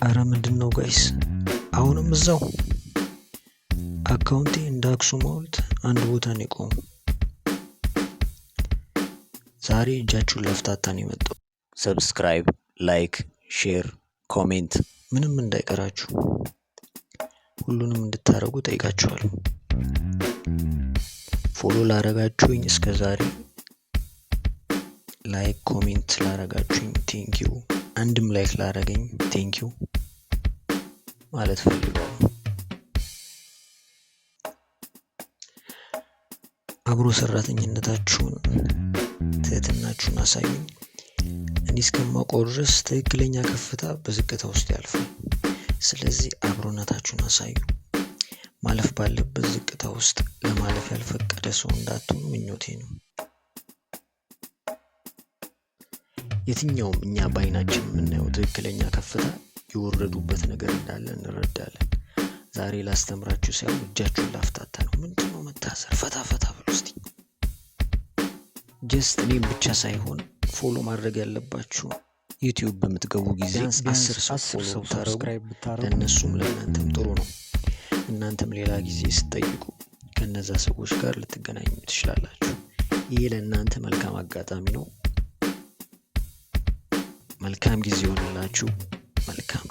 አረ ምንድነው ጋይስ? አሁንም እዛው አካውንቴ እንደ አክሱም ሐውልት አንድ ቦታ ነው የቆመው። ዛሬ እጃችሁን ላፍታታ ነው የመጣው። ሰብስክራይብ፣ ላይክ፣ ሼር፣ ኮሜንት ምንም እንዳይቀራችሁ ሁሉንም እንድታረጉ ጠይቃችኋለሁ። ፎሎ ላረጋችሁኝ እስከዛሬ ላይክ ኮሜንት ላረጋችሁኝ ቴንኪው፣ አንድም ላይክ ላረገኝ ቴንኪው ማለት ፈልጋለሁ። አብሮ ሰራተኝነታችሁን ትህትናችሁን አሳዩኝ። እኔ እስከማውቀው ድረስ ትክክለኛ ከፍታ በዝቅታ ውስጥ ያልፋል። ስለዚህ አብሮነታችሁን አሳዩ። ማለፍ ባለበት ዝቅታ ውስጥ ለማለፍ ያልፈቀደ ሰው እንዳትሆኑ ምኞቴ ነው። የትኛውም እኛ በአይናችን የምናየው ትክክለኛ ከፍታ የወረዱበት ነገር እንዳለ እንረዳለን። ዛሬ ላስተምራችሁ ሳይሆን እጃችሁን ላፍታታ ነው። ምንድነው መታሰር? ፈታ ፈታ ብሎ እስቲ ጀስት እኔም ብቻ ሳይሆን ፎሎ ማድረግ ያለባችሁ ዩቲዩብ በምትገቡ ጊዜ 10 ሰው ሰብስክራይብ ብታረጉ ለእነሱም ለእናንተም ጥሩ ነው። እናንተም ሌላ ጊዜ ስትጠይቁ ከነዛ ሰዎች ጋር ልትገናኙ ትችላላችሁ። ይሄ ለእናንተ መልካም አጋጣሚ ነው። መልካም ጊዜ ይሁንላችሁ። መልካም